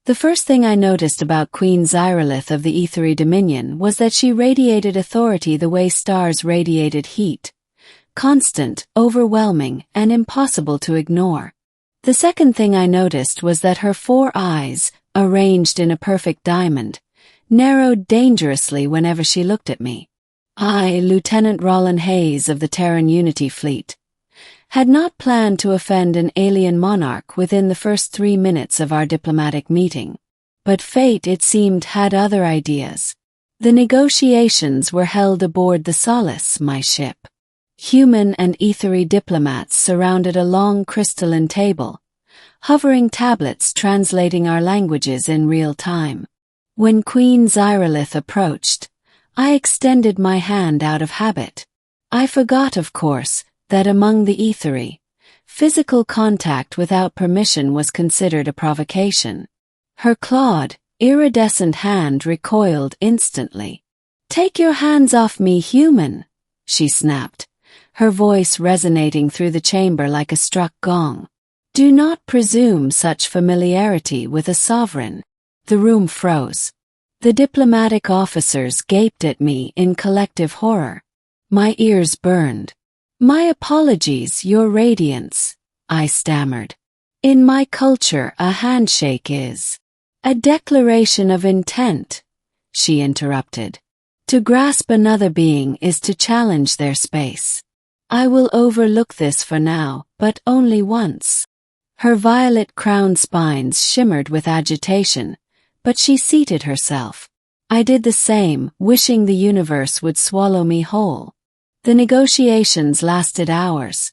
The first thing I noticed about Queen Xyrelith of the Ethery Dominion was that she radiated authority the way stars radiated heat. Constant, overwhelming, and impossible to ignore. The second thing I noticed was that her 4 eyes, arranged in a perfect diamond, narrowed dangerously whenever she looked at me. I, Lieutenant Rollin Hayes of the Terran Unity Fleet, had not planned to offend an alien monarch within the first 3 minutes of our diplomatic meeting. But fate, it seemed, had other ideas. The negotiations were held aboard the Solace, my ship. Human and ethery diplomats surrounded a long crystalline table, hovering tablets translating our languages in real time. When Queen Xyrelith approached, I extended my hand out of habit. I forgot, of course, that among the ethery, physical contact without permission was considered a provocation. Her clawed, iridescent hand recoiled instantly. "Take your hands off me, human," she snapped, her voice resonating through the chamber like a struck gong. "Do not presume such familiarity with a sovereign." The room froze. The diplomatic officers gaped at me in collective horror. My ears burned. "My apologies, Your Radiance," I stammered. "In my culture, a handshake is a declaration of intent," she interrupted. "To grasp another being is to challenge their space. I will overlook this for now, but only once." Her violet crowned spines shimmered with agitation, but she seated herself. I did the same, wishing the universe would swallow me whole. The negotiations lasted hours.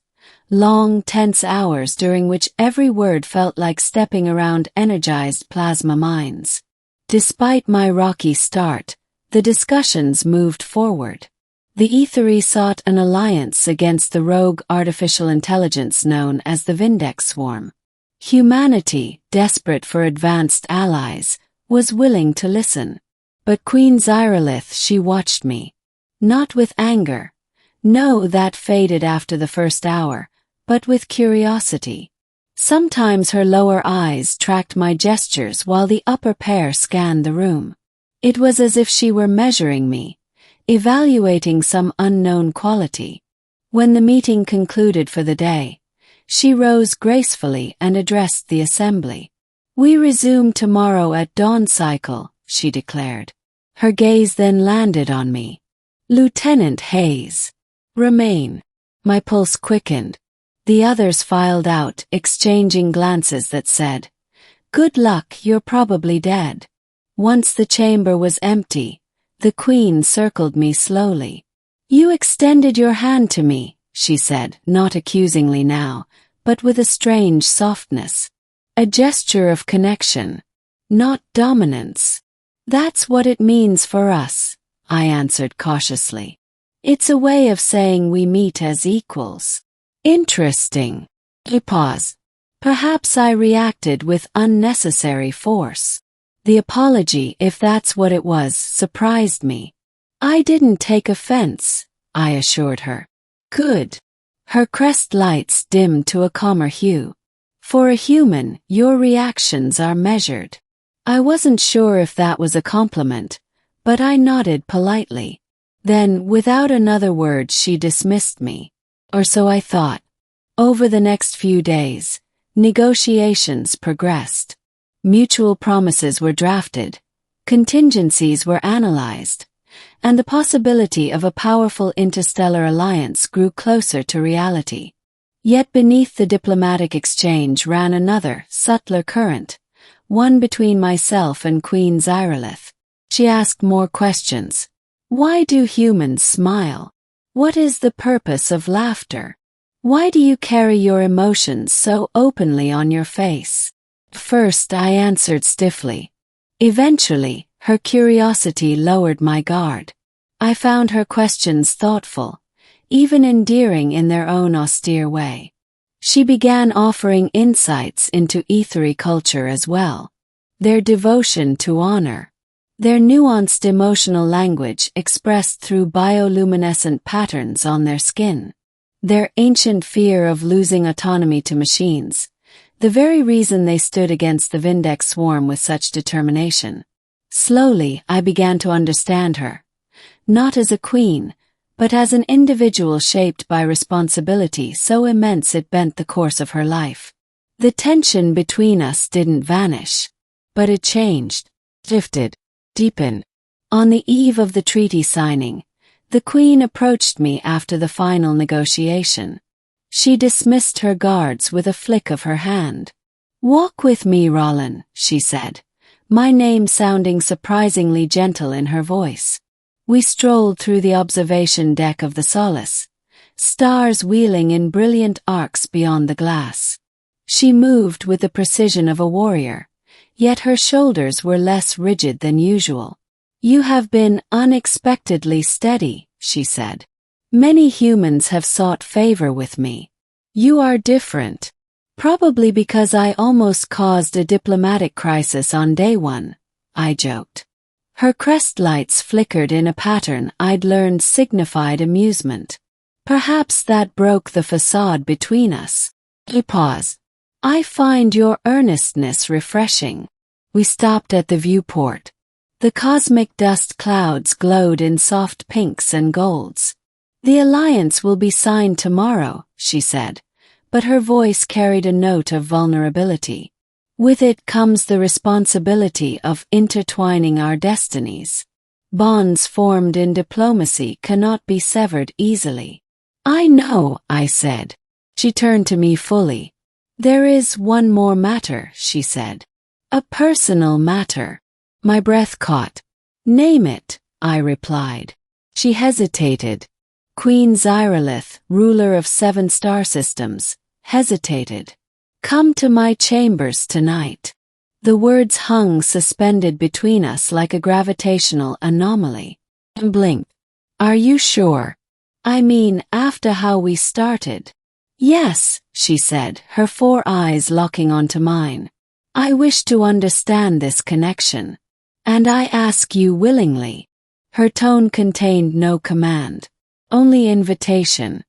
Long, tense hours during which every word felt like stepping around energized plasma mines. Despite my rocky start, the discussions moved forward. The Ethery sought an alliance against the rogue artificial intelligence known as the Vindex Swarm. Humanity, desperate for advanced allies, was willing to listen. But Queen Xyrelith, she watched me. Not with anger. No, that faded after the first hour, but with curiosity. Sometimes her lower eyes tracked my gestures while the upper pair scanned the room. It was as if she were measuring me, evaluating some unknown quality. When the meeting concluded for the day, she rose gracefully and addressed the assembly. "We resume tomorrow at dawn cycle," she declared. Her gaze then landed on me. "Lieutenant Hayes. Remain." My pulse quickened. The others filed out, exchanging glances that said, "Good luck, you're probably dead." Once the chamber was empty, the Queen circled me slowly. "You extended your hand to me," she said, not accusingly now, but with a strange softness. "A gesture of connection, not dominance." "That's what it means for us," I answered cautiously. "It's a way of saying we meet as equals." "Interesting." I paused. Perhaps I reacted with unnecessary force. The apology, if that's what it was, surprised me. "I didn't take offense," I assured her. "Good." Her crest lights dimmed to a calmer hue. "For a human, your reactions are measured." I wasn't sure if that was a compliment, but I nodded politely. Then, without another word, she dismissed me. Or so I thought. Over the next few days, negotiations progressed. Mutual promises were drafted, contingencies were analyzed, and the possibility of a powerful interstellar alliance grew closer to reality. Yet beneath the diplomatic exchange ran another, subtler current, one between myself and Queen Xyrelith. She asked more questions. Why do humans smile? What is the purpose of laughter? Why do you carry your emotions so openly on your face? First, I answered stiffly. Eventually, her curiosity lowered my guard. I found her questions thoughtful, even endearing in their own austere way. She began offering insights into ethery culture as well. Their devotion to honor. Their nuanced emotional language expressed through bioluminescent patterns on their skin. Their ancient fear of losing autonomy to machines. The very reason they stood against the Vindex swarm with such determination. Slowly, I began to understand her. Not as a queen, but as an individual shaped by responsibility so immense it bent the course of her life. The tension between us didn't vanish, but it changed, shifted, deepened. On the eve of the treaty signing, the Queen approached me after the final negotiation. She dismissed her guards with a flick of her hand. "Walk with me, Rollin," she said, my name sounding surprisingly gentle in her voice. We strolled through the observation deck of the Solace, stars wheeling in brilliant arcs beyond the glass. She moved with the precision of a warrior, yet her shoulders were less rigid than usual. "You have been unexpectedly steady," she said. "Many humans have sought favor with me. You are different. Probably because I almost caused a diplomatic crisis on day one," I joked. Her crest lights flickered in a pattern I'd learned signified amusement. "Perhaps that broke the facade between us." He paused. "I find your earnestness refreshing." We stopped at the viewport. The cosmic dust clouds glowed in soft pinks and golds. "The alliance will be signed tomorrow," she said, but her voice carried a note of vulnerability. "With it comes the responsibility of intertwining our destinies. Bonds formed in diplomacy cannot be severed easily." "I know," I said. She turned to me fully. "There is one more matter," she said. "A personal matter." My breath caught. "Name it," I replied. She hesitated. Queen Xyrilith, ruler of 7 star systems, hesitated. "Come to my chambers tonight." The words hung suspended between us like a gravitational anomaly. I blinked. "Are you sure? I mean, after how we started." "Yes," she said, her 4 eyes locking onto mine. "I wish to understand this connection. And I ask you willingly." Her tone contained no command, only invitation.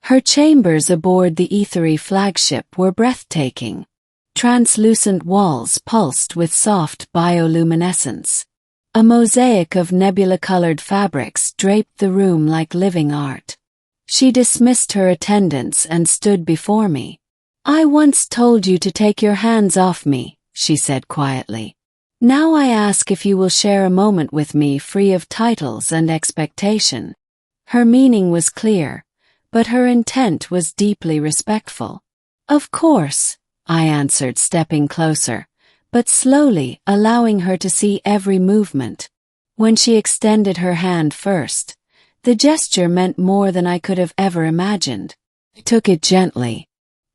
Her chambers aboard the Ethery flagship were breathtaking. Translucent walls pulsed with soft bioluminescence. A mosaic of nebula-colored fabrics draped the room like living art. She dismissed her attendants and stood before me. "I once told you to take your hands off me," she said quietly. "Now I ask if you will share a moment with me free of titles and expectation." Her meaning was clear, but her intent was deeply respectful. "Of course," I answered, stepping closer, but slowly, allowing her to see every movement. When she extended her hand first, the gesture meant more than I could have ever imagined. I took it gently.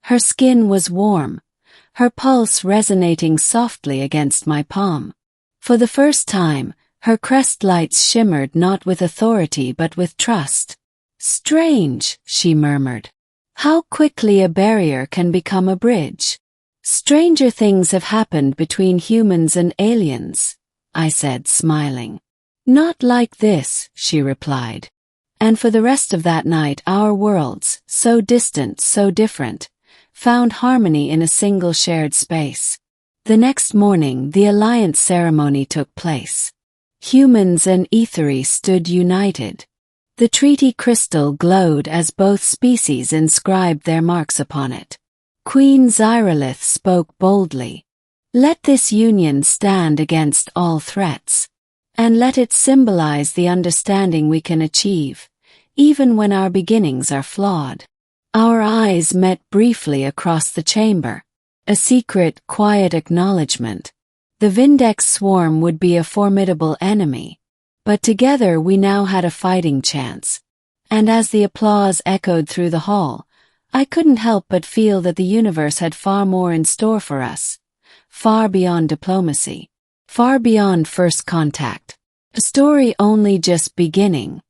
Her skin was warm, her pulse resonating softly against my palm. For the first time, her crest lights shimmered not with authority but with trust. "Strange," she murmured. "How quickly a barrier can become a bridge." "Stranger things have happened between humans and aliens," I said, smiling. "Not like this," she replied. And for the rest of that night our worlds, so distant, so different, found harmony in a single shared space. The next morning the alliance ceremony took place. Humans and Ethery stood united. The treaty crystal glowed as both species inscribed their marks upon it. Queen Xyrilith spoke boldly. "Let this union stand against all threats. And let it symbolize the understanding we can achieve, even when our beginnings are flawed." Our eyes met briefly across the chamber. A secret, quiet acknowledgement. The Vindex swarm would be a formidable enemy, but together we now had a fighting chance. And as the applause echoed through the hall, I couldn't help but feel that the universe had far more in store for us. Far beyond diplomacy. Far beyond first contact. A story only just beginning.